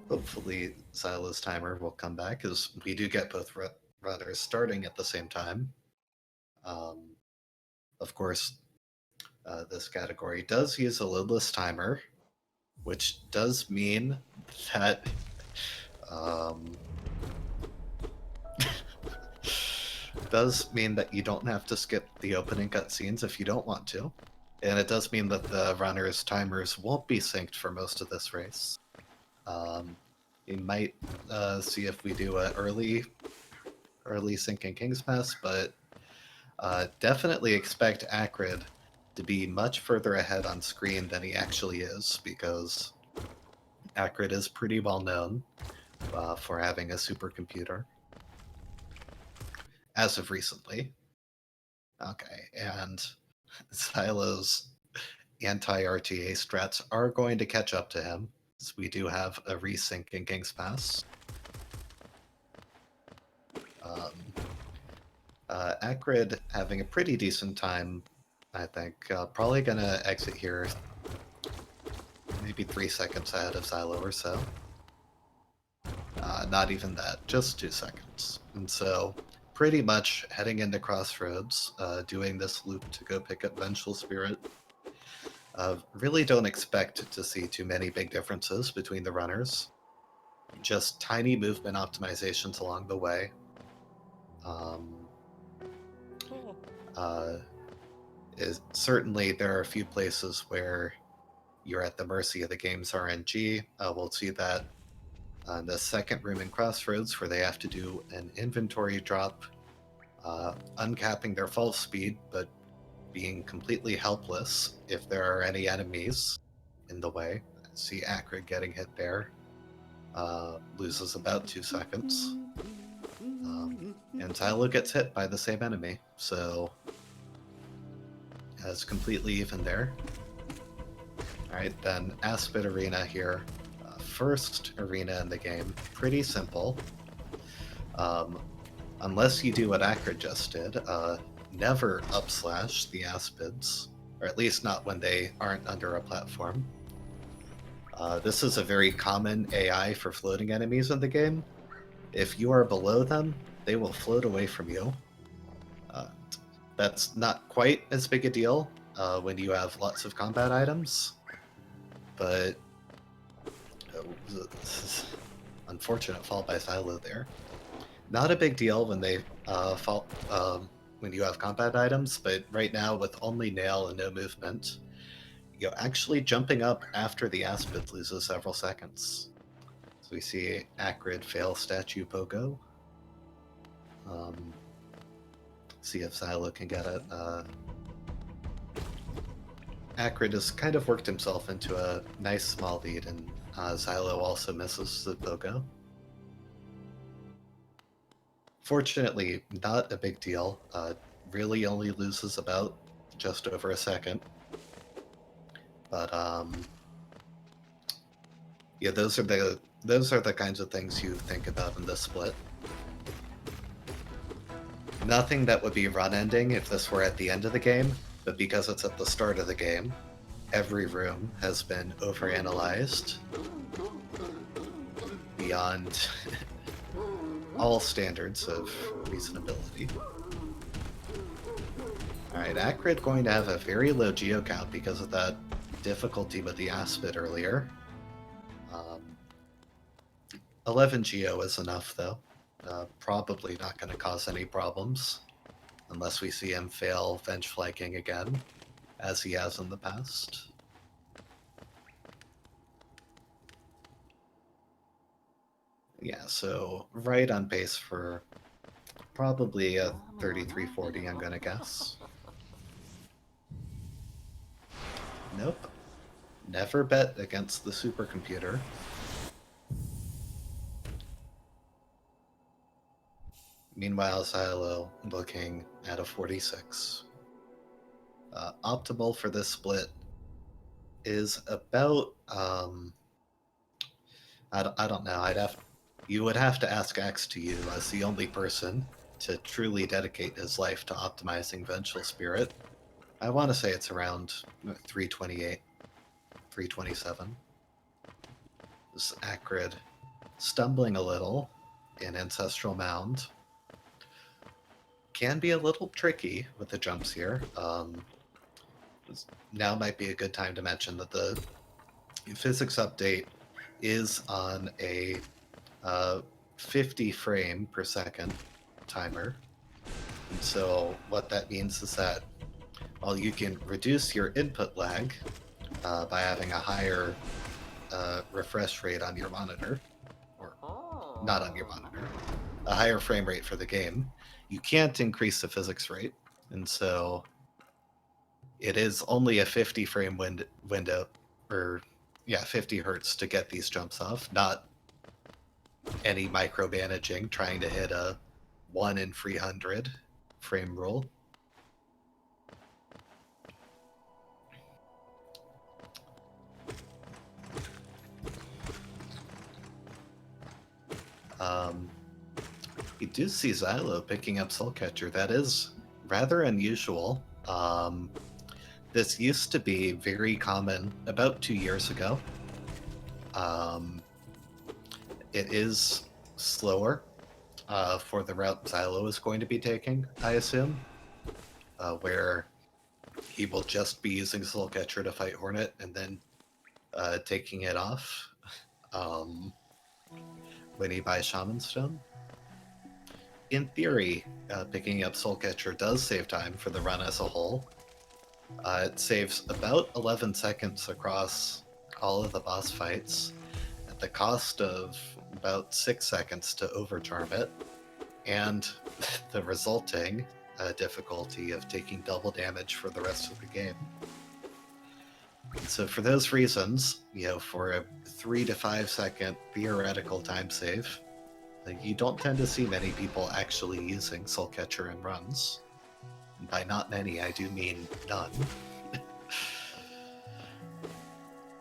Hopefully Silo's timer will come back, because we do get both runners starting at the same time. Of course, this category does use a loadless timer, which does mean that you don't have to skip the opening cutscenes if you don't want to. And it does mean that the runners' timers won't be synced for most of this race. You might see if we do an early sync in King's Pass, but definitely expect Acrid to be much further ahead on screen than he actually is, because Acrid is pretty well known for having a supercomputer. As of recently. Okay, and Silo's anti-RTA strats are going to catch up to him, so we do have a resync in King's Pass. Acrid having a pretty decent time, I think. Probably gonna exit here maybe 3 seconds ahead of Silo or so. Not even that, just 2 seconds. And so, pretty much heading into Crossroads, doing this loop to go pick up Vengeful Spirit. Really don't expect to see too many big differences between the runners. Just tiny movement optimizations along the way. Certainly, there are a few places where you're at the mercy of the game's RNG. We'll see that on the second room in Crossroads, where they have to do an inventory drop, uncapping their fall speed, but being completely helpless if there are any enemies in the way. See Acrid getting hit there. Loses about 2 seconds. And Silo gets hit by the same enemy, so it's completely even there. Alright, then Aspid Arena here. First arena in the game. Pretty simple. Unless you do what Acrid just did, never upslash the Aspids, or at least not when they aren't under a platform. This is a very common AI for floating enemies in the game. If you are below them, they will float away from you. That's not quite as big a deal when you have lots of combat items, but unfortunate fall by Silo there. Not a big deal when they fall when you have combat items, but right now with only nail and no movement, actually jumping up after the Aspid loses several seconds. So we see Acrid fail statue pogo. See if Silo can get it. Acrid has kind of worked himself into a nice small lead, and Silo also misses the pogo. Fortunately, not a big deal. Really only loses about just over a second. But yeah, those are the kinds of things you think about in this split. Nothing that would be run ending if this were at the end of the game, but because it's at the start of the game, every room has been overanalyzed beyond all standards of reasonability. Alright, Acrid going to have a very low geo count because of that difficulty with the Aspid earlier. 11 geo is enough, though. Probably not going to cause any problems, unless we see him fail Venge flanking again, as he has in the past. Yeah, so right on pace for probably a 3340, I'm gonna guess. Nope. Never bet against the supercomputer. Meanwhile, Silo looking at a 46. Optimal for this split is about, I don't know, you would have to ask X2U as the only person to truly dedicate his life to optimizing Vengeful Spirit. I want to say it's around 328, 327. This Acrid stumbling a little in Ancestral Mound can be a little tricky with the jumps here. Now might be a good time to mention that the physics update is on a 50 frame per second timer. And so what that means is that while you can reduce your input lag by having a higher refresh rate on your monitor, or not on your monitor, a higher frame rate for the game, you can't increase the physics rate. And so it is only a 50 frame window, or 50 hertz to get these jumps off, not any micromanaging trying to hit a 1 in 300 frame rule. You do see Xylo picking up Soulcatcher. That is rather unusual. This used to be very common about 2 years ago. It is slower for the route Xylo is going to be taking, I assume, where he will just be using Soulcatcher to fight Hornet and then taking it off when he buys Shaman Stone. In theory, picking up Soulcatcher does save time for the run as a whole. It saves about 11 seconds across all of the boss fights, at the cost of about 6 seconds to overcharm it, and the resulting difficulty of taking double damage for the rest of the game. So for those reasons, for a 3 to 5 second theoretical time save, you don't tend to see many people actually using Soulcatcher in runs. And by not many, I do mean none.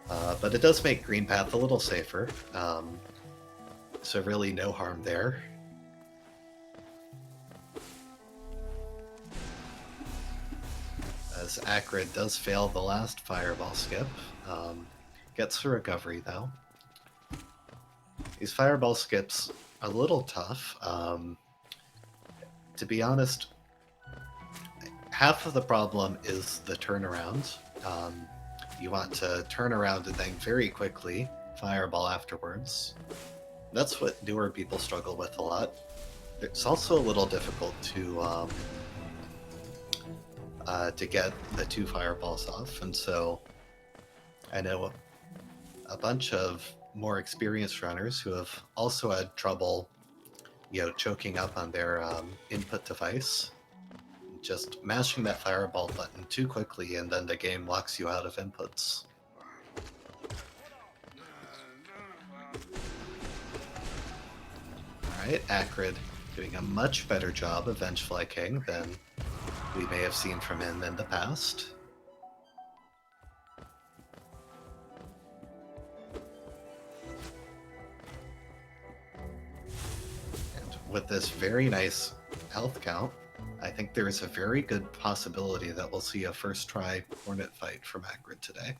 But it does make Green Path a little safer, so really no harm there. As Acrid does fail the last Fireball skip, gets the recovery though. These Fireball skips are a little tough. To be honest, half of the problem is the turnaround. You want to turn around and then very quickly Fireball afterwards. That's what newer people struggle with a lot. It's also a little difficult to get the 2 Fireballs off, and so I know a bunch of more experienced runners who have also had trouble, choking up on their input device, just mashing that Fireball button too quickly, and then the game locks you out of inputs. Alright, Acrid doing a much better job of Vengefly King than we may have seen from him in the past. And with this very nice health count, I think there is a very good possibility that we'll see a first try Hornet fight from Acrid today.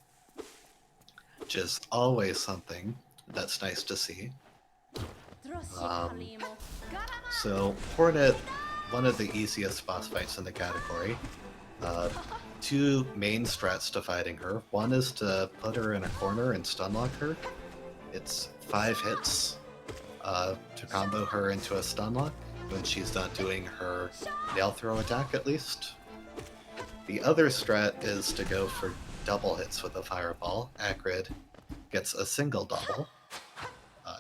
Which is always something that's nice to see. So Hornet, one of the easiest boss fights in the category. 2 main strats to fighting her. One is to put her in a corner and stunlock her. It's 5 hits to combo her into a stunlock when she's not doing her nail throw attack, at least. The other strat is to go for double hits with a Fireball. Acrid gets a single double.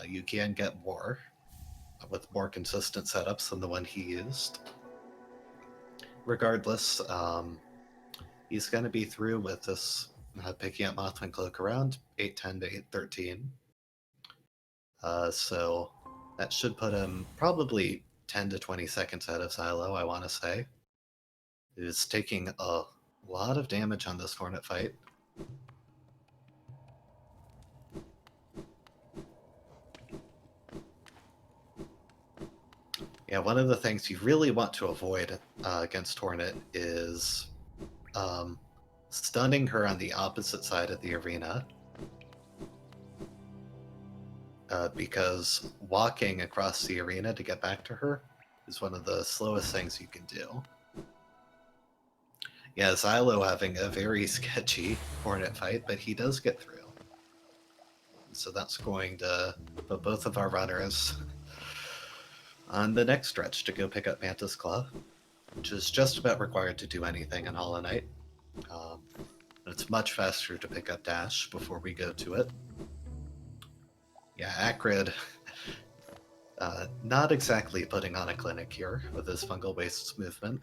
You can get more with more consistent setups than the one he used. Regardless, he's going to be through with this picking up Mothman Cloak around 8:10 to 8:13. So that should put him probably 10 to 20 seconds ahead of Xylo, I want to say. He's taking a lot of damage on this Hornet fight. Yeah, one of the things you really want to avoid against Hornet is stunning her on the opposite side of the arena. because walking across the arena to get back to her is one of the slowest things you can do. Yeah, Xylo having a very sketchy Hornet fight, but he does get through. So that's going to put both of our runners on the next stretch to go pick up Mantis Claw, which is just about required to do anything in Hollow Knight. It's much faster to pick up Dash before we go to it. Yeah, Acrid, not exactly putting on a clinic here with his Fungal Wastes movement.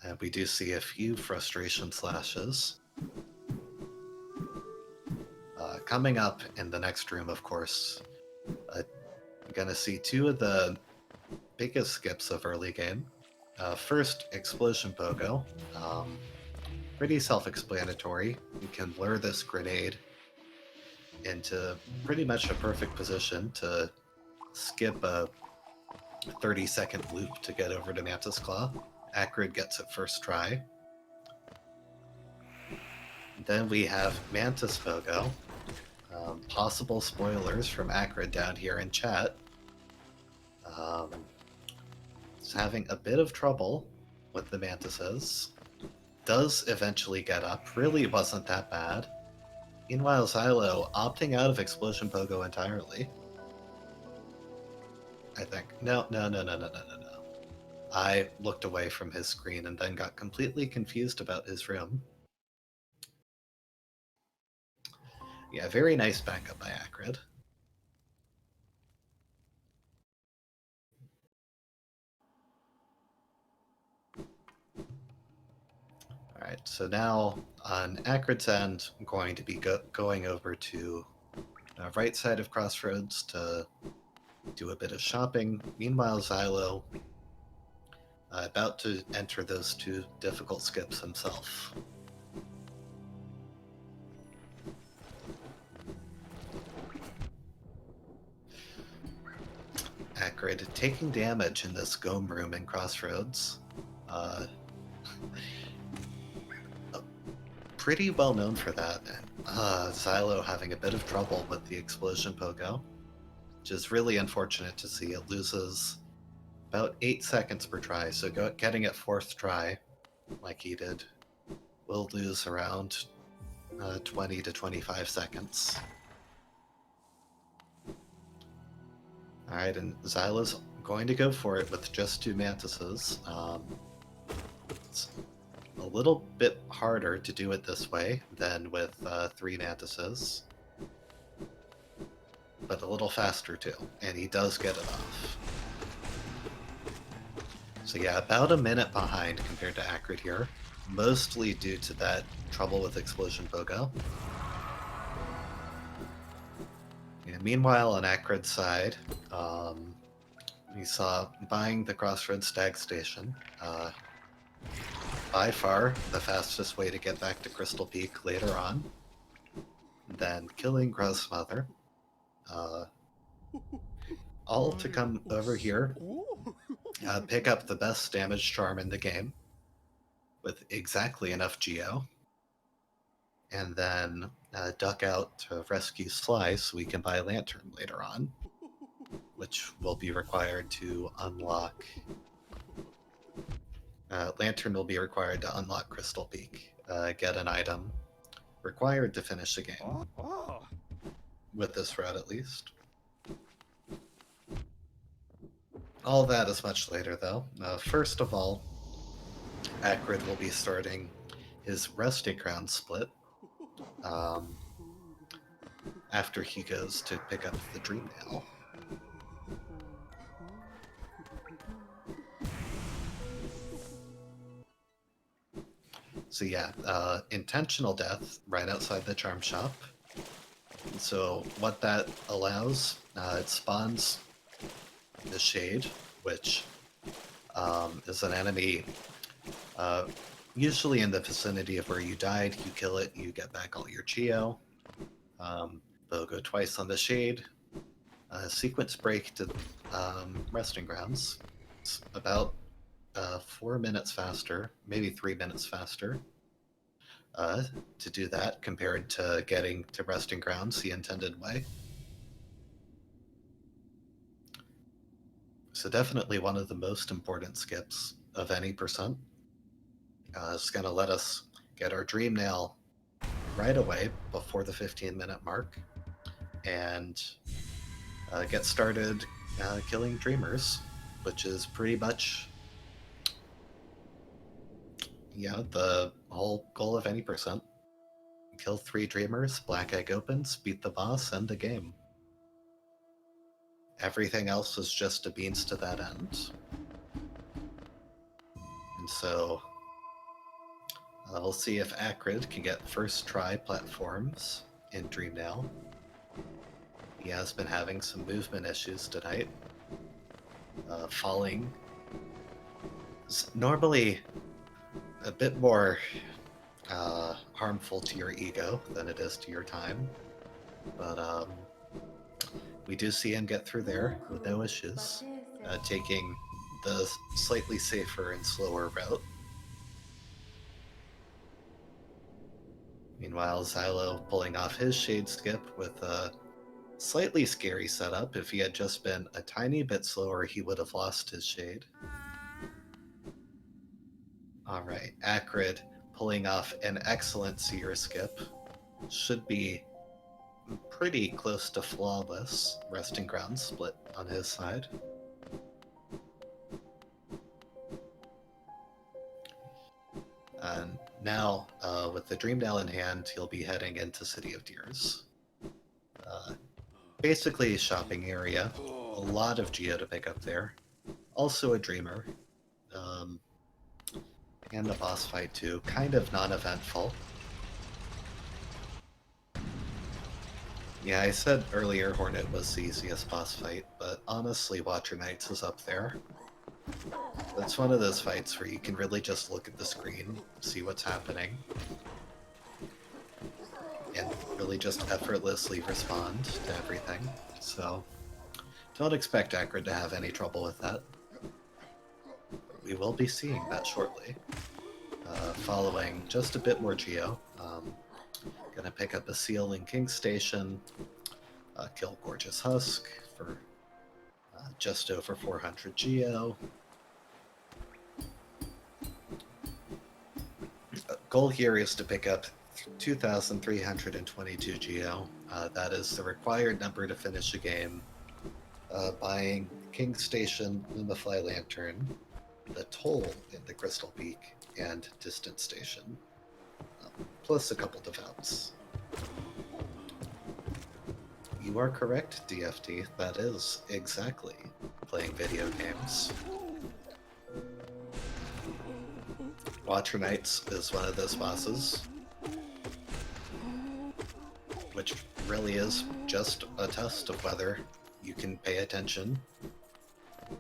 And we do see a few frustration slashes. Coming up in the next room, of course, you're going to see two of the biggest skips of early game. First, Explosion Pogo. Pretty self-explanatory. You can lure this grenade into pretty much a perfect position to skip a 30-second loop to get over to Mantis Claw. Acrid gets it first try. Then we have Mantis Pogo. Possible spoilers from Acrid down here in chat. It's having a bit of trouble with the Mantises. Does eventually get up. Really wasn't that bad. Meanwhile, Xylo opting out of Explosion Pogo entirely. I think. No. I looked away from his screen and then got completely confused about his room. Yeah, very nice backup by Acrid. Alright, so now on Acrid's end, I'm going to be going over to right side of Crossroads to do a bit of shopping. Meanwhile, Xylo about to enter those two difficult skips himself. Acrid taking damage in this Gome room in Crossroads. Pretty well known for that. Xylo having a bit of trouble with the Explosion Pogo, which is really unfortunate to see. It loses about 8 seconds per try, so getting it fourth try, like he did, will lose around 20 to 25 seconds. Alright, and Xylo's going to go for it with just two Mantises. It's a little bit harder to do it this way than with three Mantises, but a little faster too, and he does get it off. So yeah, about a minute behind compared to Acrid here, mostly due to that trouble with Explosion Pogo. And meanwhile, on Acrid's side, we saw buying the Crossroads Stag Station. By far the fastest way to get back to Crystal Peak later on. Then killing Grow's mother. All to come over here, pick up the best damage charm in the game with exactly enough Geo, and then duck out to rescue Sly so we can buy Lantern later on, which will be required to unlock. Lantern will be required to unlock Crystal Peak, get an item required to finish the game. With this route, at least. All that is much later, though. First of all, Acrid will be starting his Resting Ground split after he goes to pick up the Dream Nail. So yeah, intentional death right outside the charm shop. So what that allows, it spawns the Shade, which is an enemy usually in the vicinity of where you died. You kill it, you get back all your Geo. They'll go twice on the Shade. Sequence break to Resting Grounds. It's about 4 minutes faster, maybe 3 minutes faster. to do that compared to getting to resting grounds the intended way. So definitely one of the most important skips of any percent. It's going to let us get our dream nail right away before the 15-minute mark and get started killing dreamers, which is pretty much the whole goal of any percent. Kill 3 dreamers, black egg opens, beat the boss, end the game. Everything else is just a means to that end. And so we'll see if Acrid can get first try platforms in Dreamnail. He has been having some movement issues tonight. Falling is normally a bit more harmful to your ego than it is to your time. But we do see him get through there with no issues, taking the slightly safer and slower route. Meanwhile, Xylo pulling off his shade skip with a slightly scary setup. If he had just been a tiny bit slower, he would have lost his shade. Alright, Acrid pulling off an excellent seer skip. Should be pretty close to flawless. Resting ground split on his side. And now, with the Dreamnail in hand, he'll be heading into City of Tears. Basically a shopping area. A lot of Geo to pick up there. Also a Dreamer. And a boss fight too. Kind of non-eventful. Yeah, I said earlier Hornet was the easiest boss fight, but honestly Watcher Knights is up there. It's one of those fights where you can really just look at the screen, see what's happening, and really just effortlessly respond to everything. So don't expect Acrid to have any trouble with that. We will be seeing that shortly. Following just a bit more Geo. Gonna pick up a seal in King Station, kill Gorgeous Husk for just over 400 Geo. Goal here is to pick up 2,322 Geo. That is the required number to finish a game. Buying King Station, Lumify Lantern, the Toll in the Crystal Peak, and Distant Station. Plus a couple devoutes. You are correct, DFT. That is exactly playing video games. Watcher Knights is one of those bosses, which really is just a test of whether you can pay attention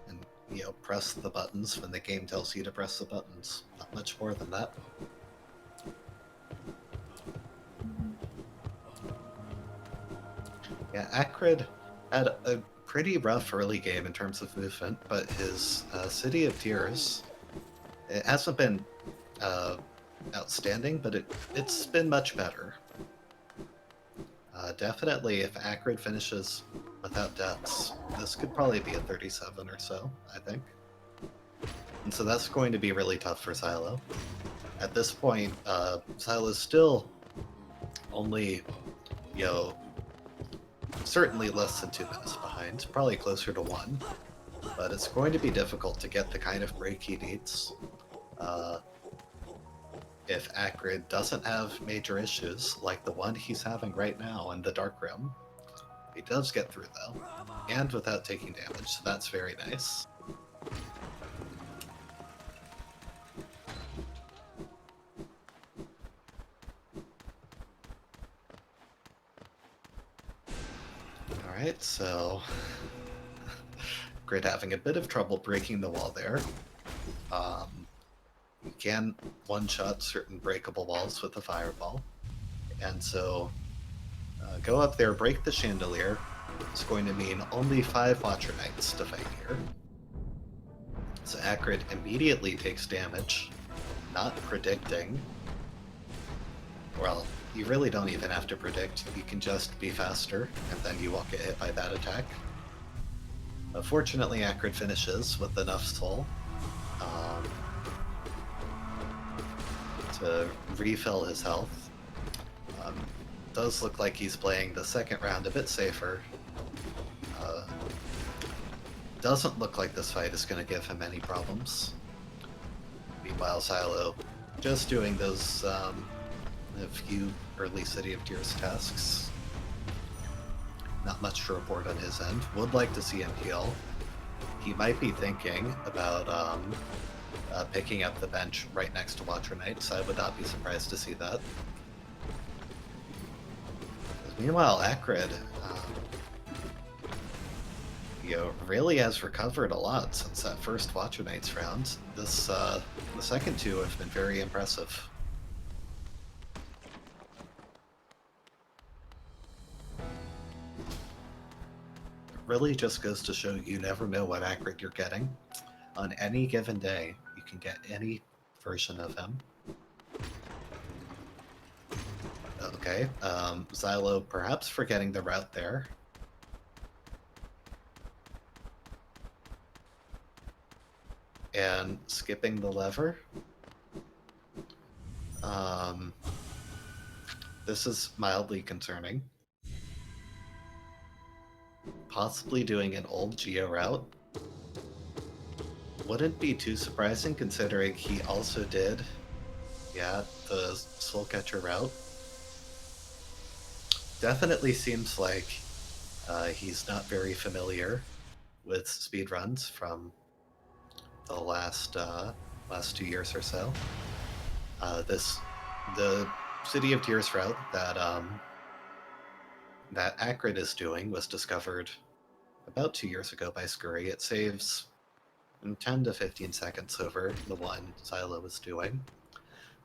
and, press the buttons when the game tells you to press the buttons. Not much more than that. Yeah, Acrid had a pretty rough early game in terms of movement, but his City of Tears, it hasn't been outstanding, but it's been much better. Definitely, if Acrid finishes without deaths, this could probably be a 37 or so, I think. And so that's going to be really tough for Xylo. At this point, Xylo's still only, certainly less than 2 minutes behind, probably closer to 1. But it's going to be difficult to get the kind of break he needs. If Acrid doesn't have major issues, like the one he's having right now in the Dark Room. He does get through, though, and without taking damage, so that's very nice. Alright, so Grid having a bit of trouble breaking the wall there. You can one-shot certain breakable walls with the fireball. And so go up there, break the chandelier. It's going to mean only 5 Watcher Knights to fight here. So Acrid immediately takes damage, not predicting. well, you really don't even have to predict. You can just be faster, and then you won't get hit by that attack. Fortunately, Acrid finishes with enough soul to refill his health. Does look like he's playing the second round a bit safer. Doesn't look like this fight is going to give him any problems. Meanwhile, Silo just doing those a few early City of Tears tasks. Not much to report on his end. Would like to see him heal. He might be thinking about picking up the bench right next to Watcher Knight, so I would not be surprised to see that. Meanwhile, Acrid, really has recovered a lot since that first Watcher Knights round. The second two have been very impressive. Really just goes to show you never know what Acrid you're getting. On any given day, you can get any version of him. Okay, Xylo perhaps forgetting the route there. And skipping the lever. This is mildly concerning. Possibly doing an old Geo route. Wouldn't be too surprising considering he also did, the Soul Catcher route. Definitely seems like he's not very familiar with speedruns from the last 2 years or so. The City of Tears route that Acrid is doing was discovered about 2 years ago by Scurry. It saves 10 to 15 seconds over the one Xylo was doing.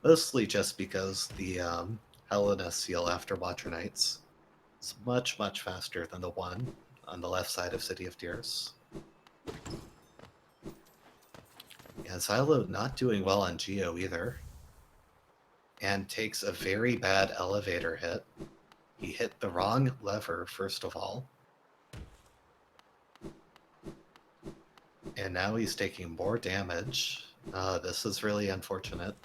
Mostly just because the Helena seal after Watcher Knights is much, much faster than the one on the left side of City of Tears. Yeah, Xylo not doing well on Geo either. And takes a very bad elevator hit. He hit the wrong lever, first of all. And now he's taking more damage. This is really unfortunate.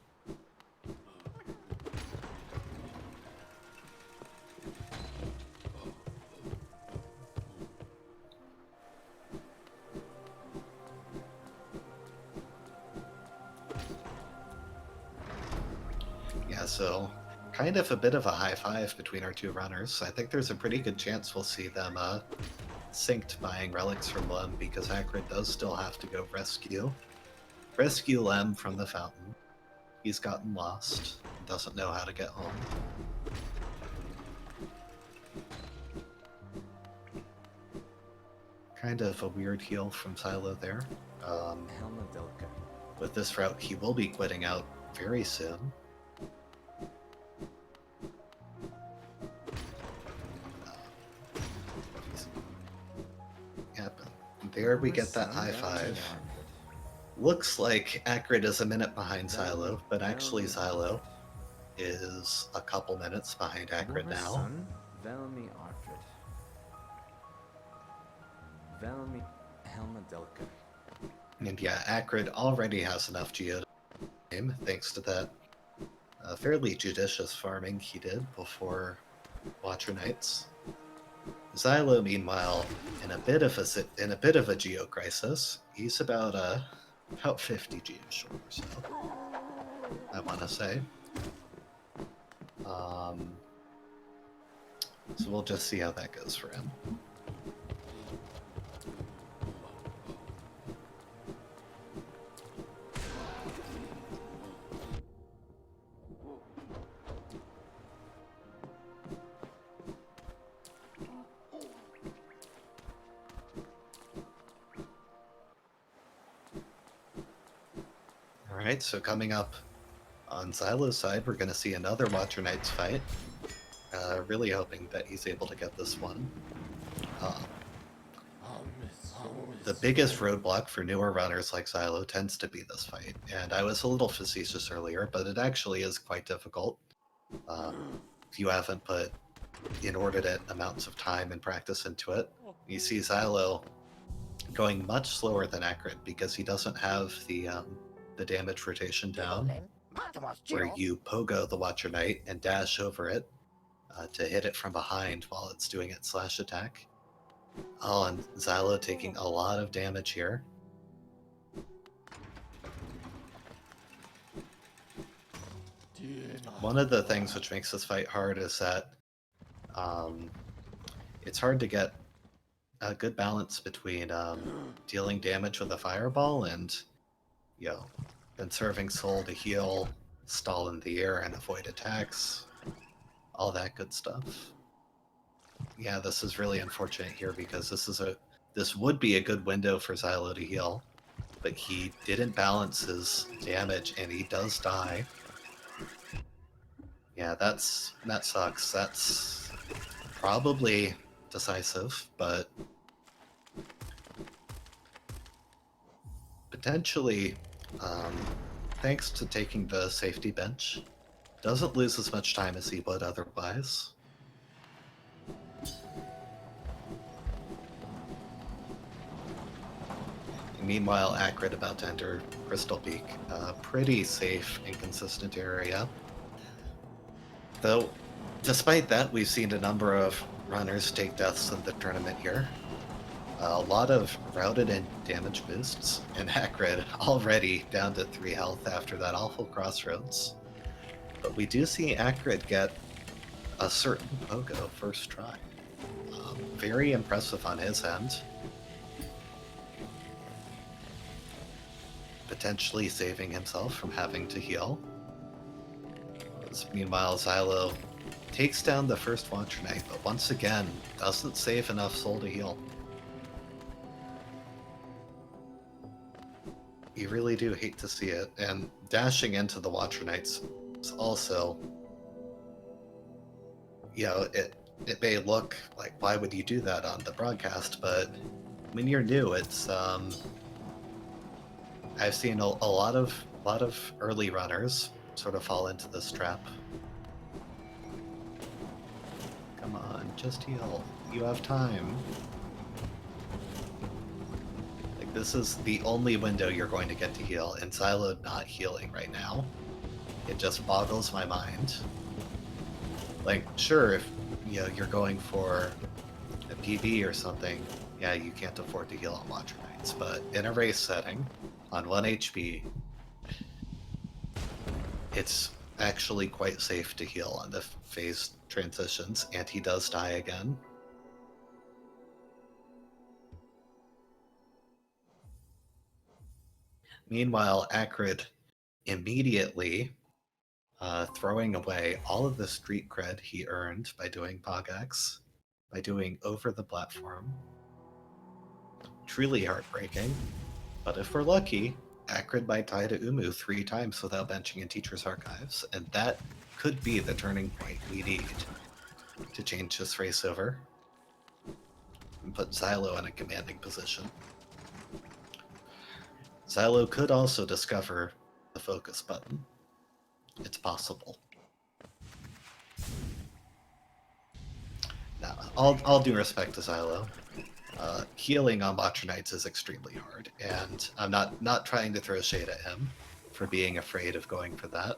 Yeah, so kind of a bit of a high five between our two runners. I think there's a pretty good chance we'll see them synced buying relics from Lem, because Acrid does still have to go rescue Lem from the fountain. He's gotten lost, doesn't know how to get home. Kind of a weird heal from Xylo there. With this route, he will be quitting out very soon. There we get that high five. Looks like Acrid is a minute behind Xylo, but actually Xylo is a couple minutes behind Acrid now. And yeah, Acrid already has enough Geo to game, thanks to that fairly judicious farming he did before Watcher Knights. Xylo, meanwhile, in a bit of a Geo crisis. He's about 50 Geo short or so, I want to say. So we'll just see how that goes for him. Alright, so coming up on Xylo's side, we're going to see another Watcher Knights fight. Really hoping that he's able to get this one. The biggest roadblock for newer runners like Xylo tends to be this fight, and I was a little facetious earlier, but it actually is quite difficult. If you haven't put inordinate amounts of time and practice into it, you see Xylo going much slower than Acrid because he doesn't have the damage rotation down, where you pogo the Watcher Knight and dash over it to hit it from behind while it's doing its slash attack. Oh, and Xylo taking a lot of damage here. One of the things which makes this fight hard is that it's hard to get a good balance between dealing damage with a fireball and, conserving soul to heal, stall in the air, and avoid attacks. All that good stuff. Yeah, this is really unfortunate here because this would be a good window for Xylo to heal, but he didn't balance his damage and he does die. Yeah, that sucks. That's probably decisive, but potentially, thanks to taking the safety bench, doesn't lose as much time as he would otherwise. Meanwhile, Acrid about to enter Crystal Peak, a pretty safe and consistent area. Though, despite that, we've seen a number of runners take deaths in the tournament here. A lot of routed and damage boosts, and Acrid already down to 3 health after that awful crossroads. But we do see Acrid get a certain pogo first try. Very impressive on his end. Potentially saving himself from having to heal. Meanwhile, Xylo takes down the first Watcher Knight, but once again, doesn't save enough soul to heal. You really do hate to see it, and dashing into the Watcher Knights is also, it may look like, why would you do that on the broadcast, but when you're new, it's, I've seen a lot of early runners sort of fall into this trap. Come on, just heal. You have time. Like, this is the only window you're going to get to heal, and Xylo not healing right now. It just boggles my mind. Like, sure, if you're going for a PB or something, yeah, you can't afford to heal on Watcher Knights, but in a race setting, on 1 HP, it's actually quite safe to heal on the phase transitions, and he does die again. Meanwhile, Acrid immediately throwing away all of the street cred he earned by doing Pogax, by doing Over the Platform. Truly heartbreaking. But if we're lucky, Acrid might tie to Umu 3 times without benching in Teacher's Archives, and that could be the turning point we need to change this race over and put Xylo in a commanding position. Xylo could also discover the focus button. It's possible. Now, all due respect to Xylo, healing on Watcher Knights is extremely hard, and I'm not trying to throw shade at him for being afraid of going for that.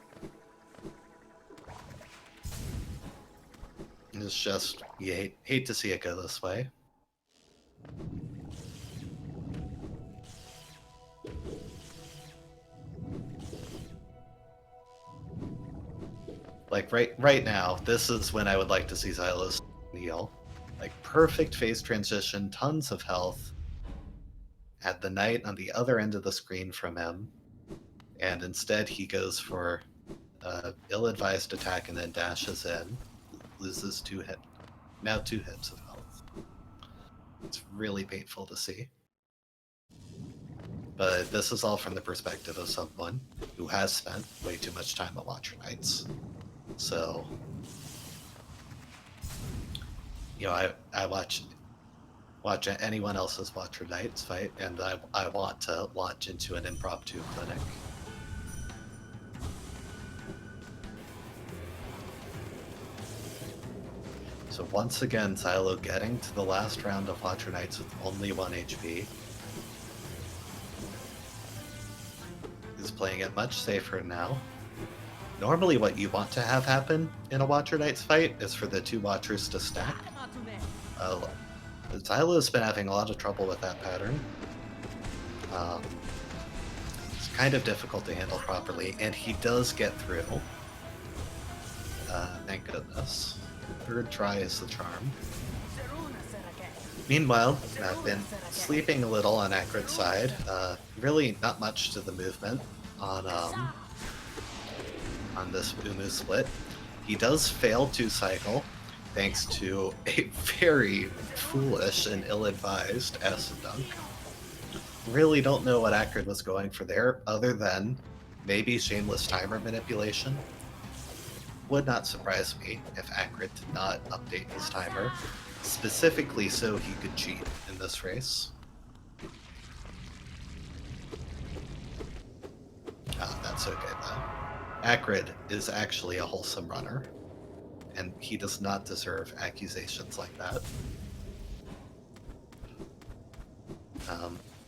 It's just, you hate to see it go this way. Like, right now, this is when I would like to see Xylo heal. Like, perfect phase transition, tons of health. Had the knight on the other end of the screen from him, and instead he goes for ill-advised attack and then dashes in, loses 2 hits of health. It's really painful to see. But this is all from the perspective of someone who has spent way too much time on Watcher Knights. So, I watch anyone else's Watcher Knights fight, and I want to launch into an impromptu clinic. So once again, Xylo getting to the last round of Watcher Knights with only 1 HP. Is playing it much safer now. Normally what you want to have happen in a Watcher Knights fight is for the 2 Watchers to stack. Xylo's been having a lot of trouble with that pattern. It's kind of difficult to handle properly, and he does get through. Thank goodness. 3rd try is the charm. Meanwhile, I've been sleeping a little on Acrid's side. Really not much to the movement on this Umu split. He does fail to cycle, thanks to a very foolish and ill-advised acid dunk. Really don't know what Acrid was going for there, other than maybe shameless timer manipulation. Would not surprise me if Acrid did not update his timer, specifically so he could cheat in this race. That's okay though. Acrid is actually a wholesome runner, and he does not deserve accusations like that.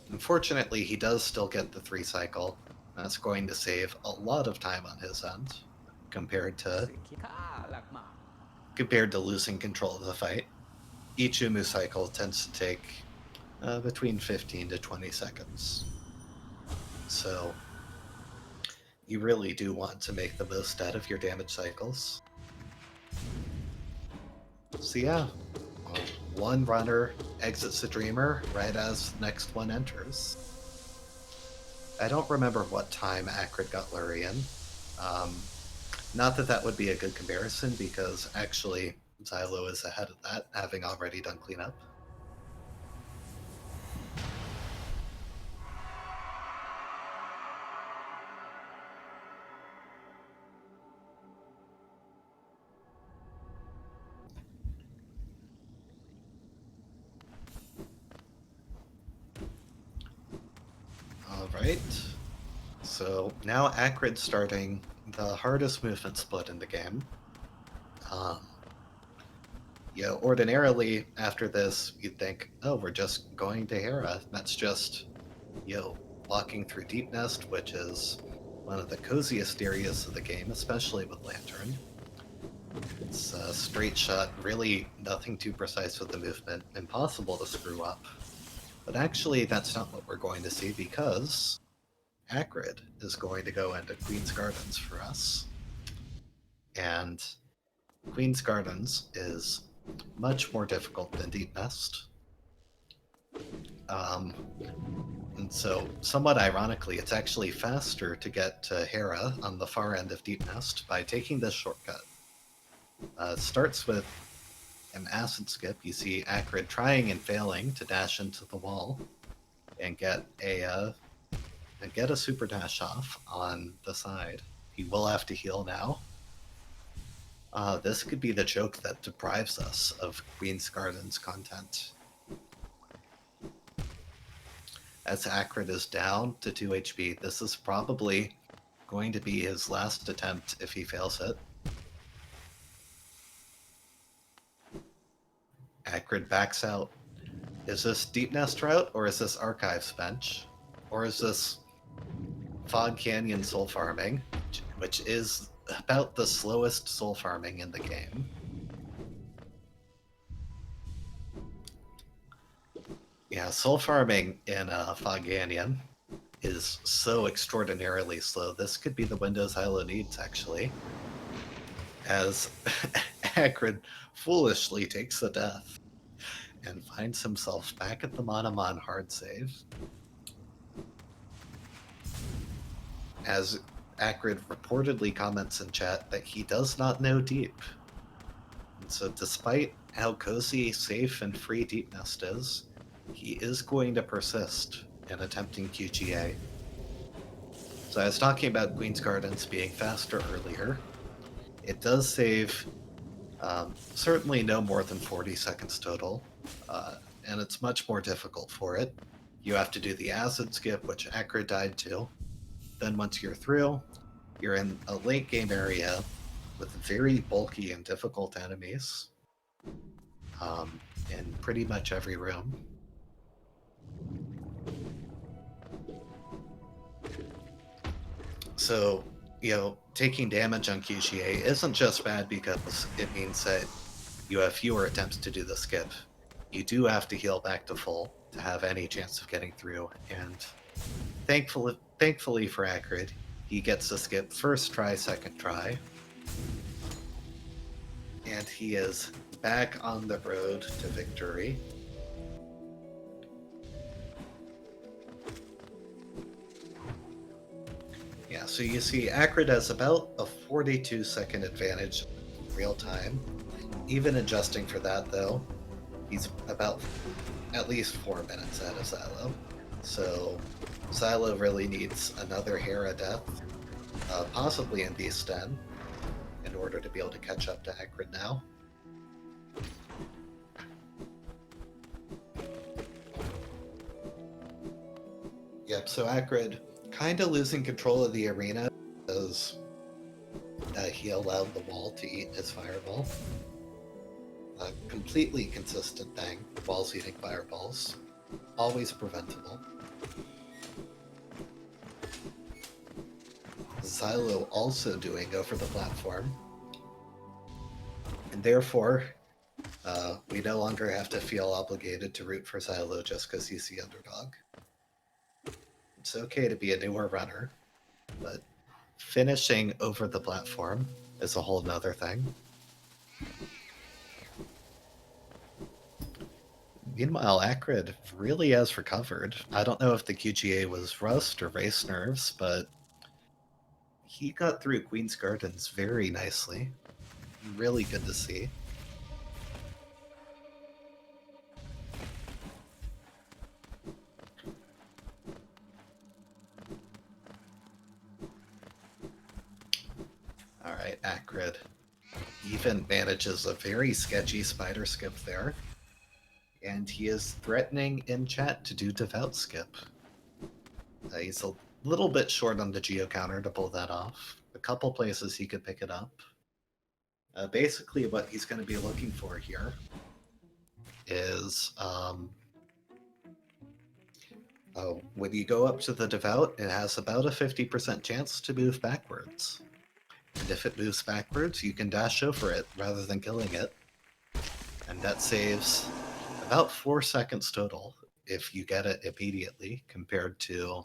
Unfortunately, he does still get the 3 cycle. That's going to save a lot of time on his end, compared to losing control of the fight. Each Umu cycle tends to take between 15 to 20 seconds. So you really do want to make the most out of your damage cycles. So yeah, one runner exits the Dreamer right as the next one enters. I don't remember what time Acrid got Lurian. Not that that would be a good comparison, because actually Xylo is ahead of that, having already done cleanup. Alright, so now Acrid starting the hardest movement split in the game. Ordinarily after this you'd think, oh, we're just going to Hera. That's just, walking through Deep Nest, which is one of the coziest areas of the game, especially with Lantern. It's a straight shot, really nothing too precise with the movement, impossible to screw up. But actually, that's not what we're going to see, because Acrid is going to go into Queen's Gardens for us. And Queen's Gardens is much more difficult than Deep Nest. And so, somewhat ironically, it's actually faster to get to Hera on the far end of Deep Nest by taking this shortcut. It starts with an acid skip. You see Acrid trying and failing to dash into the wall and get a super dash off on the side. He will have to heal now. This could be the choke that deprives us of Queen's Gardens content. As Acrid is down to 2 HP, this is probably going to be his last attempt if he fails it. Acrid backs out. Is this Deep Nest route, or is this Archives bench? Or is this Fog Canyon soul farming, which is about the slowest soul farming in the game? Yeah, soul farming in Fog Canyon is so extraordinarily slow. This could be the window Xylo needs, actually. As Acrid foolishly takes the death and finds himself back at the Monomon hard save. As Acrid reportedly comments in chat that he does not know Deep. And so despite how cozy, safe, and free Deep Nest is, he is going to persist in attempting QGA. So I was talking about Queen's Gardens being faster earlier. It does save certainly no more than 40 seconds total, and it's much more difficult for it. You have to do the acid skip, which Acrid died to. Then once you're through, you're in a late game area with very bulky and difficult enemies. in pretty much every room. So, taking damage on QGA isn't just bad because it means that you have fewer attempts to do the skip. You do have to heal back to full to have any chance of getting through, and thankfully for Acrid, he gets the skip first try, second try, and he is back on the road to victory. Yeah, so you see Acrid has about a 42-second advantage in real time. Even adjusting for that, though, he's about at least 4 minutes out of Xylo. So Xylo really needs another Hera death, possibly in Beast 10, in order to be able to catch up to Acrid now. Yep, so Acrid kind of losing control of the arena as he allowed the wall to eat his fireball. A completely consistent thing, walls eating fireballs. Always preventable. Xylo also doing over the platform. And therefore, we no longer have to feel obligated to root for Xylo just because he's the underdog. It's okay to be a newer runner, but finishing over the platform is a whole nother thing. Meanwhile, Acrid really has recovered. I don't know if the QGA was rust or race nerves, but he got through Queen's Gardens very nicely. Really good to see. Alright, Acrid even manages a very sketchy spider skip there. And he is threatening in chat to do devout skip. He's a little bit short on the geo counter to pull that off. A couple places he could pick it up. Basically, what he's going to be looking for here is when you go up to the devout, it has about a 50% chance to move backwards. And if it moves backwards, you can dash over it rather than killing it. And that saves about 4 seconds total if you get it immediately compared to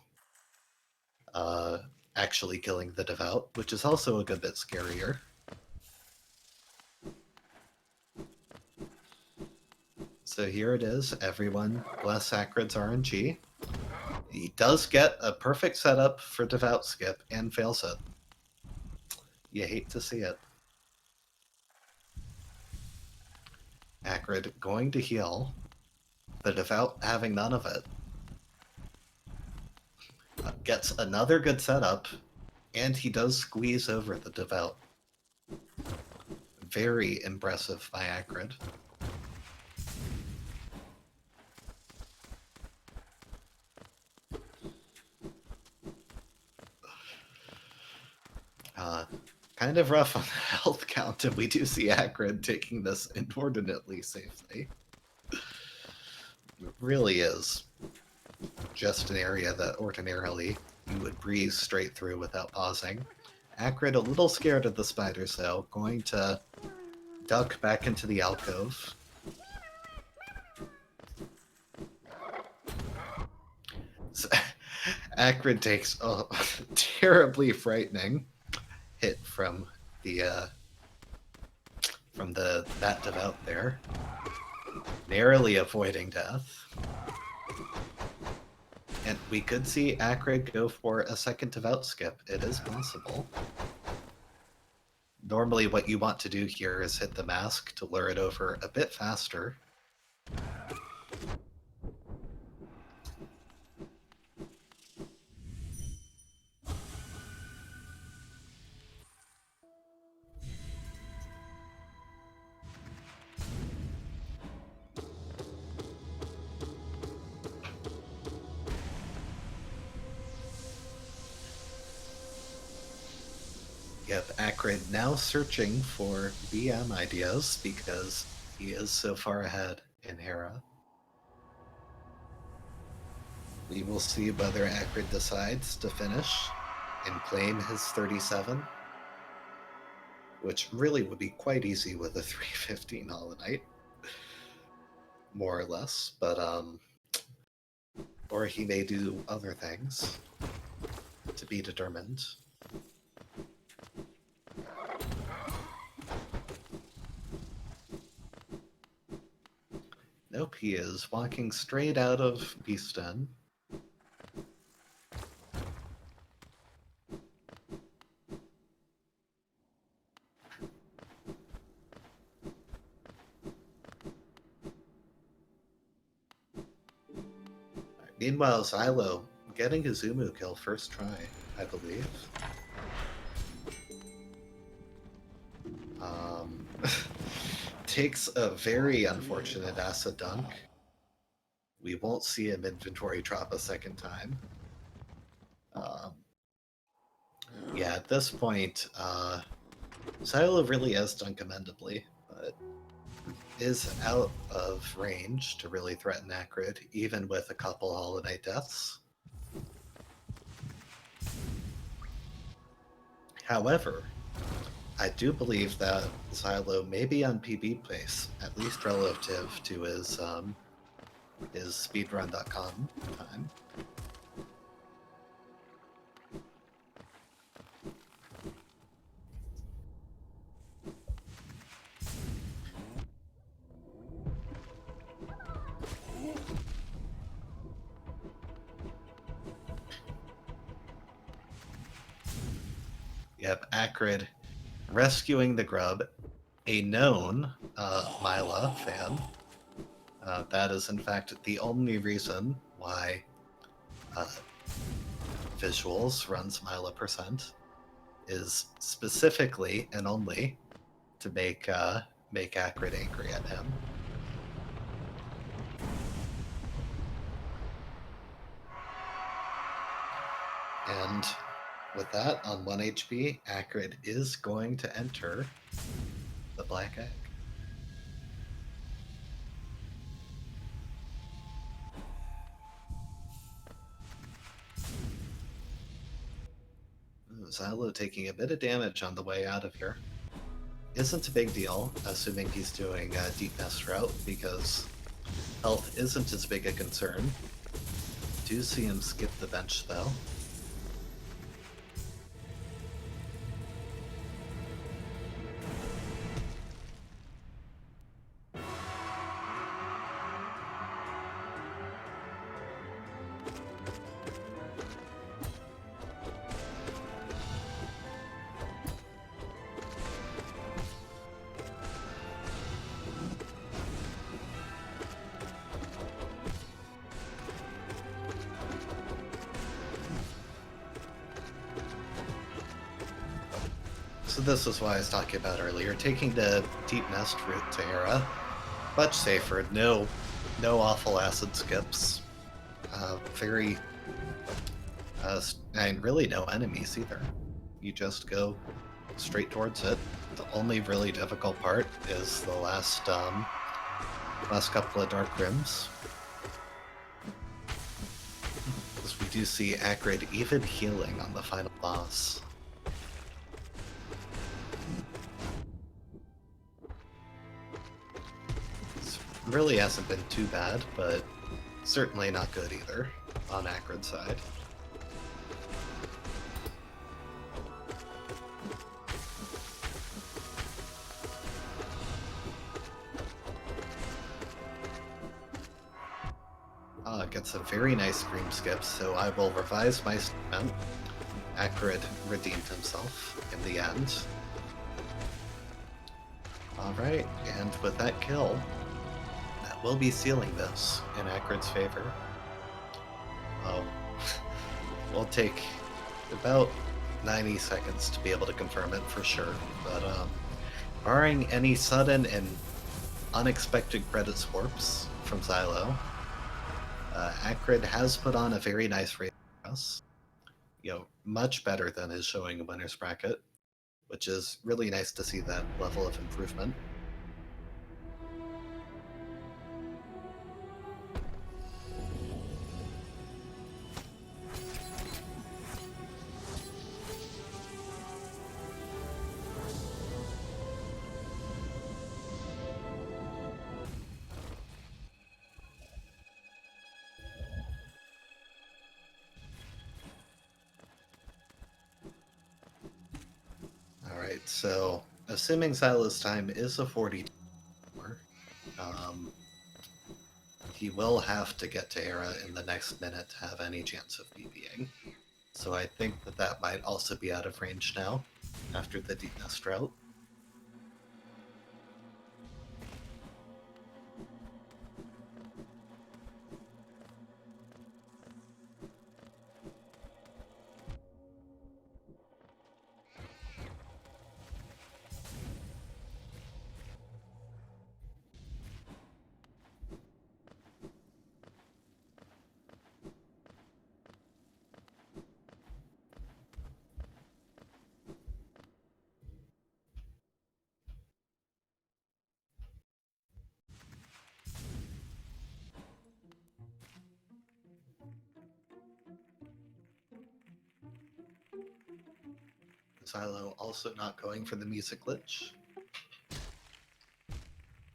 actually killing the devout, which is also a good bit scarier. So here it is, everyone bless Acrid's RNG. He does get a perfect setup for devout skip and fails it. You hate to see it. Acrid going to heal, the devout having none of it. Gets another good setup, and he does squeeze over the devout. Very impressive by Acrid. Kind of rough on the health count, and we do see Acrid taking this inordinately safely. It really is just an area that ordinarily you would breeze straight through without pausing. Acrid a little scared of the spiders, though, going to duck back into the alcove. So, Acrid takes a terribly frightening hit from that devout there, narrowly avoiding death. And we could see Acrid go for a second devout skip. It is possible. Normally what you want to do here is hit the mask to lure it over a bit faster. Yep, Acrid now searching for BM ideas because He is so far ahead in Hera. We will see whether Acrid decides to finish and claim his 37, which really would be quite easy with a 315 Hollow Knight, more or less. But or he may do other things, to be determined. Nope, he is walking straight out of Beaston. Meanwhile, Xylo getting a Zumu kill first try, I believe. Takes a very unfortunate acid dunk. We won't see him inventory drop a second time. Yeah, at this point, Xylo really has done commendably, but is out of range to really threaten Acrid, even with a couple Hollow Knight deaths. However, I do believe that Xylo may be on PB pace, at least relative to his speedrun.com time. Yep, Acrid rescuing the grub, a known Mila fan. That is, in fact, the only reason why Visuals runs Mila percent is specifically and only to make Acrid angry at him. And with that, on 1 HP, Acrid is going to enter the Black Egg. Xylo taking a bit of damage on the way out of here. Isn't a big deal, assuming he's doing a deep nest route, because health isn't as big a concern. Do see him skip the bench, though. So this is what I was talking about earlier. Taking the deep nest route to Hera, much safer. No awful acid skips. Very, and really no enemies either. You just go straight towards it. The only really difficult part is the last couple of Dark Rims. Because we do see Acrid even healing on the final boss. Really hasn't been too bad, but certainly not good either on Acrid's side. Gets a very nice scream skip, so I will revise my statement. Acrid redeemed himself in the end. Alright, and with that kill, that will be sealing this in Acrid's favor. We'll take about 90 seconds to be able to confirm it for sure, but barring any sudden and unexpected credit swarps from Xylo, Acrid has put on a very nice race for us. Much better than his showing in Winner's Bracket, which is really nice to see that level of improvement. so assuming Xylo's time is a 40, he will have to get to Era in the next minute to have any chance of PBing. So I think that might also be out of range now, after the Deep Nest route. Xylo also not going for the music glitch.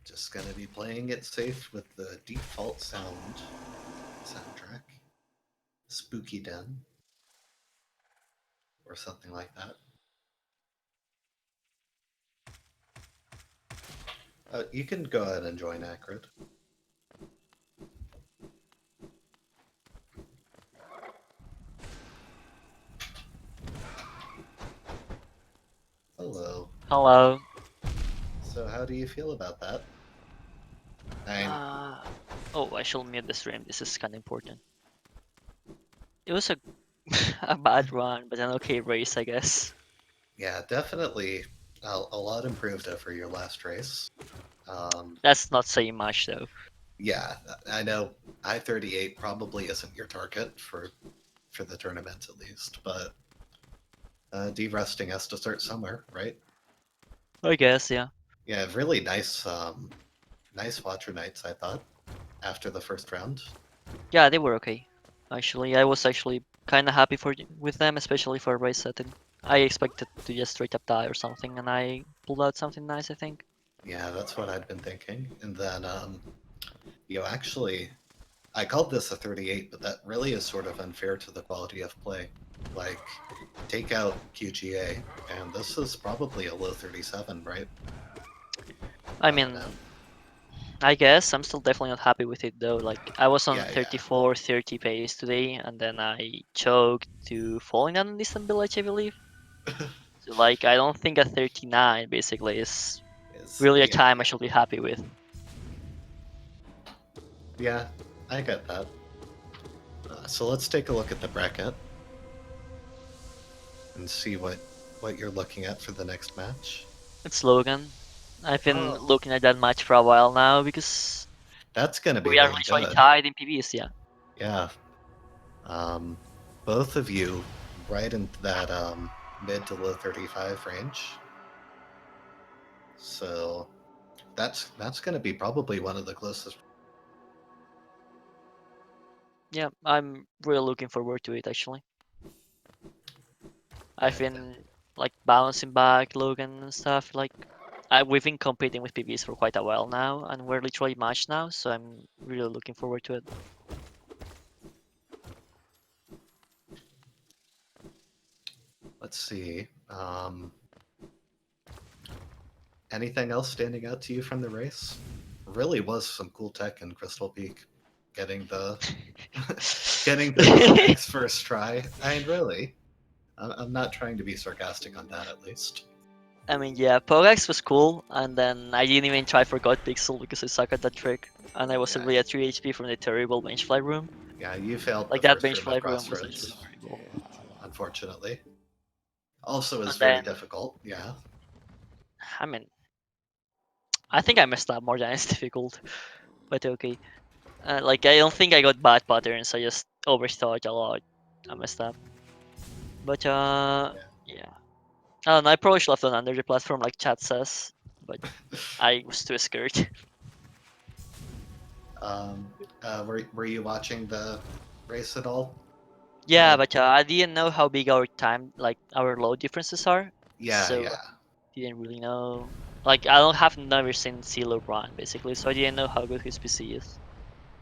Just gonna be playing it safe with the default soundtrack. Spooky Den. Or something like that. You can go ahead and join Acrid. Hello. Hello. So how do you feel about that? Oh, I shall mute the stream. This is kind of important. It was a a bad run, but an okay race, I guess. Yeah, definitely a lot improved over your last race. That's not saying much, though. Yeah, I know I-38 probably isn't your target for the tournament at least, but de-rusting has to start somewhere, right? I guess, yeah. Yeah, really nice nice Watcher Knights, I thought, after the first round. Yeah, they were okay. Actually, I was actually kind of happy with them, especially for a race setting. I expected to just straight up die or something, and I pulled out something nice, I think. Yeah, that's what I'd been thinking. And then, actually, I called this a 38, but that really is sort of unfair to the quality of play. Like, take out QGA, and this is probably a low 37, right? I mean, I guess I'm still definitely not happy with it though. Like I was on Yeah, 34, 30 pace today, and then I choked to falling down a distant village, I believe. So like I don't think a 39 basically is really a time I should be happy with. Yeah, I get that. So let's take a look at the bracket and see what you're looking at for the next match. It's Logan. I've been looking at that match for a while now because that's gonna be we are really literally good. tied in PBs, yeah. Yeah. Both of you right into that mid to low 35 range. So that's going to be probably one of the closest. Yeah, I'm really looking forward to it actually. I've been like bouncing back Logan and stuff. Like we've been competing with PBs for quite a while now, and we're literally matched now. So I'm really looking forward to it. Let's see. Anything else standing out to you from the race? Really was some cool tech in Crystal Peak. Getting the getting the Pogax first try. I mean, really. I'm not trying to be sarcastic on that, at least. I mean, yeah, Pogax was cool, and then I didn't even try for God Pixel because I suck at that trick, and I was already at 3 HP from the terrible bench fly room. Yeah, you failed Like the that first bench room fly of room was actually Crossroads, horrible. unfortunately. Also is And very then, difficult, yeah. I mean, I think I messed up more than it's difficult, but okay. Like I don't think I got bad patterns. I just overthought a lot. I messed up. But yeah. I don't know, I probably should have done under the platform like chat says, but I was too scared. Were you watching the race at all? Yeah, but I didn't know how big our time, like our load differences are. Yeah, So yeah. didn't really know. Like I don't have never seen CeeLo run basically, so I didn't know how good his PC is.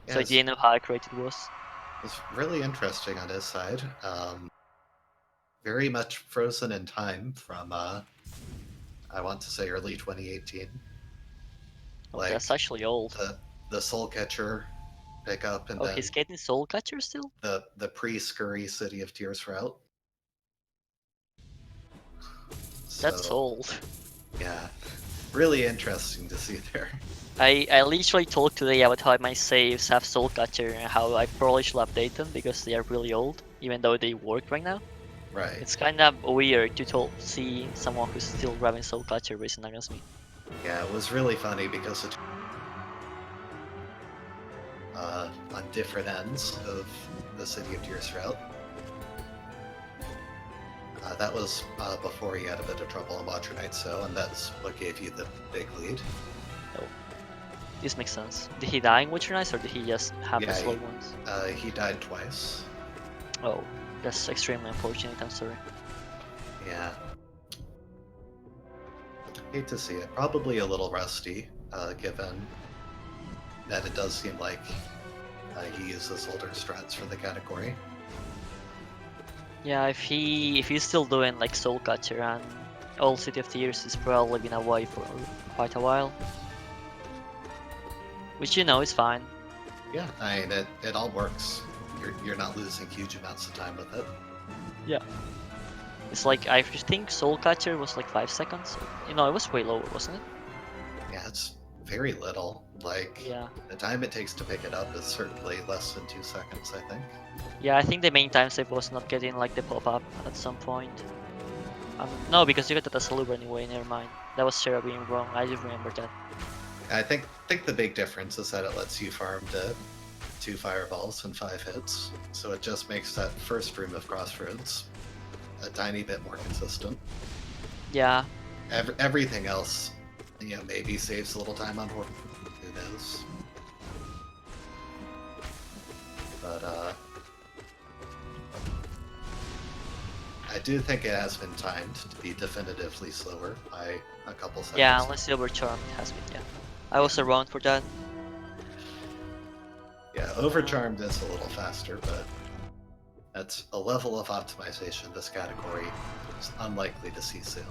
So Yeah, I didn't know how accurate it was. it's really interesting on his side. Very much frozen in time from I want to say early 2018. Oh, Like that's actually old. the Soul Catcher pickup, and Oh, then he's getting Soul Catcher still? the pre-Scurry City of Tears route. That's So old. yeah, really interesting to see there. I literally talked today about how my saves have Soul Catcher and how I probably should update them because they are really old, even though they work right now. Right. It's kind of weird to see someone who's still grabbing Soul Catcher racing against me. Yeah, it was really funny because it, on different ends of the City of Tears route. That was before he had a bit of trouble in Watcher Night, and that's what gave you the big lead. Oh, this makes sense. Did he die in Witcher Nights or did he just have the Yeah, slow ones? he died twice. Oh, that's extremely unfortunate. I'm sorry. Yeah. Hate to see it. Probably a little rusty, given that it does seem like he uses older strats for the category. Yeah, if he's still doing like Soul Catcher and Old City of Tears, he's probably been away for quite a while. Which is fine. Yeah, I mean, it all works. You're not losing huge amounts of time with it. Yeah. It's like, I think Soul Catcher was like 5 seconds. It was way lower, wasn't it? Yeah, it's very little. Like, Yeah. the time it takes to pick it up is certainly less than 2 seconds, I think. Yeah, I think the main time save was not getting like the pop-up at some point. No, because you got that as a looper anyway, never mind. That was Sarah being wrong, I just remember that. I think the big difference is that it lets you farm to 2 fireballs and 5 hits, so it just makes that first room of Crossroads a tiny bit more consistent. Yeah. Everything else, maybe saves a little time on board. Who knows? But I do think it has been timed to be definitively slower by a couple seconds. Yeah, unless Silver Charm it has been, yeah. I was around for that. Yeah, Overcharmed is a little faster, but that's a level of optimization this category is unlikely to see soon.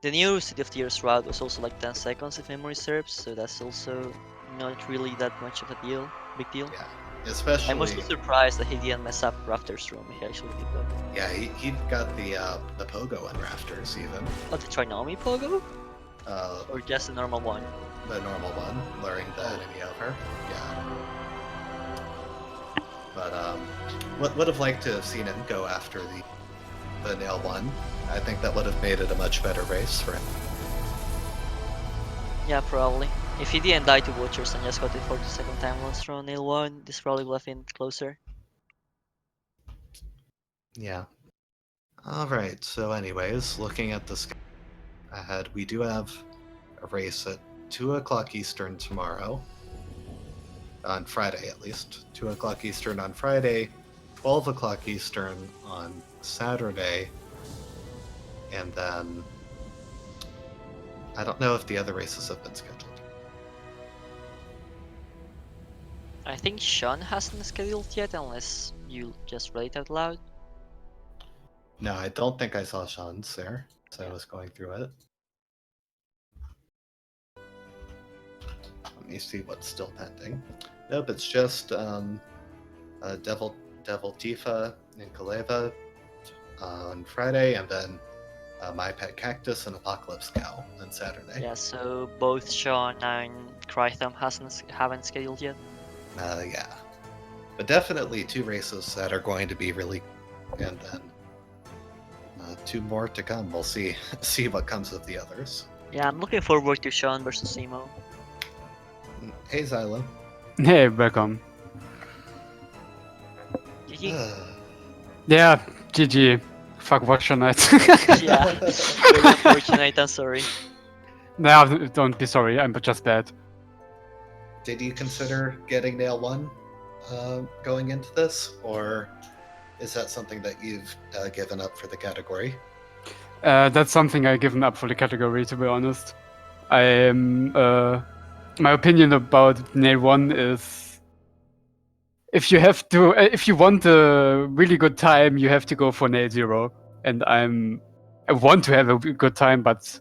The new City of Tears route was also like 10 seconds if memory serves, so that's also not really that much of a big deal. Yeah, especially. I'm also surprised that he didn't mess up Raptor's room. He actually did that. Yeah, he got the pogo in Rafters even. What, the Trinomi Pogo? Or just the normal one? The normal one, luring the enemy over. Yeah. But would have liked to have seen him go after the nail one. I think that would have made it a much better race for him. Yeah, probably. If he didn't die to Watchers and just got it for the second time last round nail one, this probably would have been closer. Yeah. Alright, so anyways, looking at the schedule ahead, we do have a race at 2 o'clock Eastern tomorrow. On Friday, at least. 2 o'clock Eastern on Friday, 12 o'clock Eastern on Saturday, and then I don't know if the other races have been scheduled. I think Sean hasn't scheduled yet, unless you just read it out loud. No, I don't think I saw Sean's there, so I was going through it. Let me see what's still pending. Nope, it's just Devil Tifa and Kaleva on Friday, and then My Pet Cactus and Apocalypse Cow on Saturday. Yeah, so both Sean and Crytham haven't scheduled yet. Yeah, but definitely 2 races that are going to be really, and then 2 more to come. We'll see what comes of the others. Yeah, I'm looking forward to Sean versus Emo. Hey, Xylo. Hey, welcome. GG. Yeah, GG. Fuck Watcher Night. Yeah, very unfortunate, I'm sorry. Nah, don't be sorry, I'm just bad. Did you consider getting Nail 1 going into this, or is that something that you've given up for the category? That's something I've given up for the category, to be honest. My opinion about Nail 1 is if you want a really good time, you have to go for Nail 0. And I'm I want to have a good time, but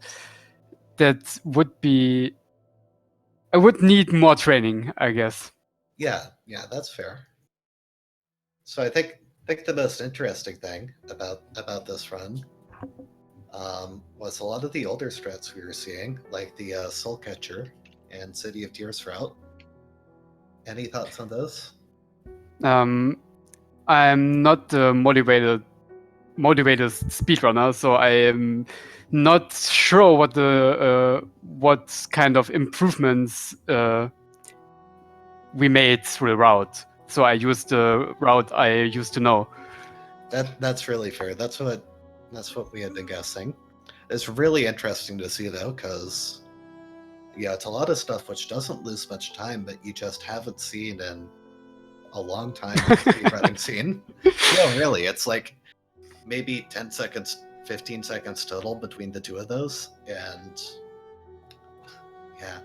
that would be. I would need more training, I guess. Yeah, that's fair. So I think the most interesting thing about this run was a lot of the older strats we were seeing, like the Soul Catcher and City of Tears route. Any thoughts on those? I'm not the motivated speedrunner, so I am not sure what kind of improvements we made through the route. So I used the route I used to know. That's really fair. That's what we had been guessing. It's really interesting to see though, because it's a lot of stuff which doesn't lose much time, but you just haven't seen in a long time in the speedrunning scene. No, really, it's like maybe 10 seconds, 15 seconds total between the two of those, and yeah.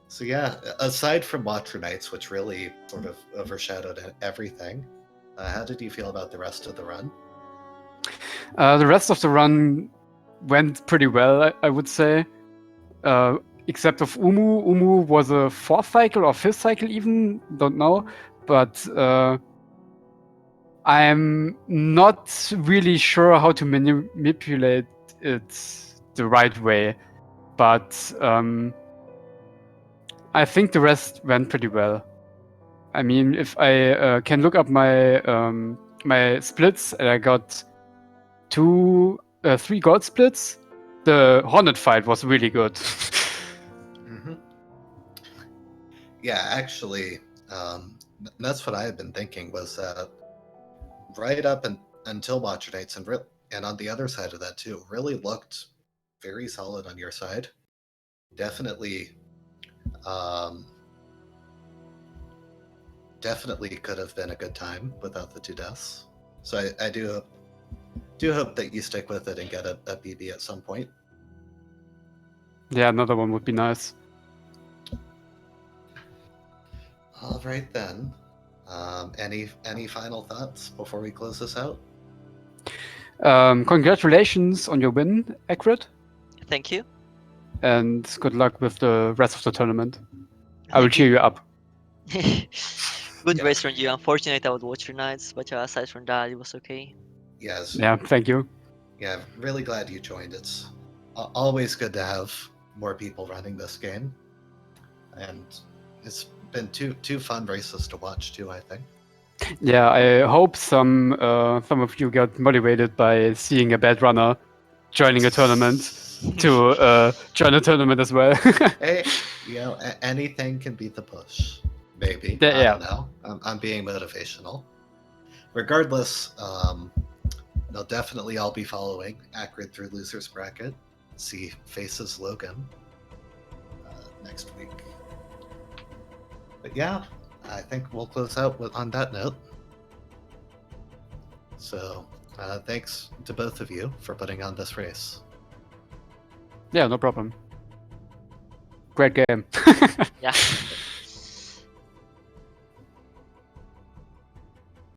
So yeah, aside from Watcher Nights, which really sort of overshadowed everything, how did you feel about the rest of the run? The rest of the run went pretty well, I would say. Except of Umu. Umu was a 4th cycle or 5th cycle even, don't know. But I'm not really sure how to manipulate it the right way. But I think the rest went pretty well. I mean, if I can look up my my splits, and I got 3 gold splits. The Hornet fight was really good. Mm-hmm. Yeah, actually, that's what I had been thinking was that right up until Watcher Nights and on the other side of that too, really looked very solid on your side. Definitely, definitely could have been a good time without the 2 deaths. So I do hope that you stick with it and get a BB at some point. Yeah, another one would be nice. All right then. Any final thoughts before we close this out? Congratulations on your win, Acrid, Thank you. and good luck with the rest of the tournament. I will cheer you up. Good race from you. Unfortunately, I would watch your nights, but aside from that, it was okay. Yes. Yeah, thank you. Yeah, really glad you joined. It's always good to have more people running this game, and it's been two fun races to watch too, I think. Yeah, I hope some of you got motivated by seeing a bad runner joining a tournament to join a tournament as well. Hey, anything can beat the push. Maybe. Yeah. I don't know. I'm being motivational. Regardless, no, definitely I'll be following Acrid through Losers Bracket. See Faces Logan next week. But yeah, I think we'll close out on that note. So, thanks to both of you for putting on this race. Yeah, no problem. Great game. Yeah.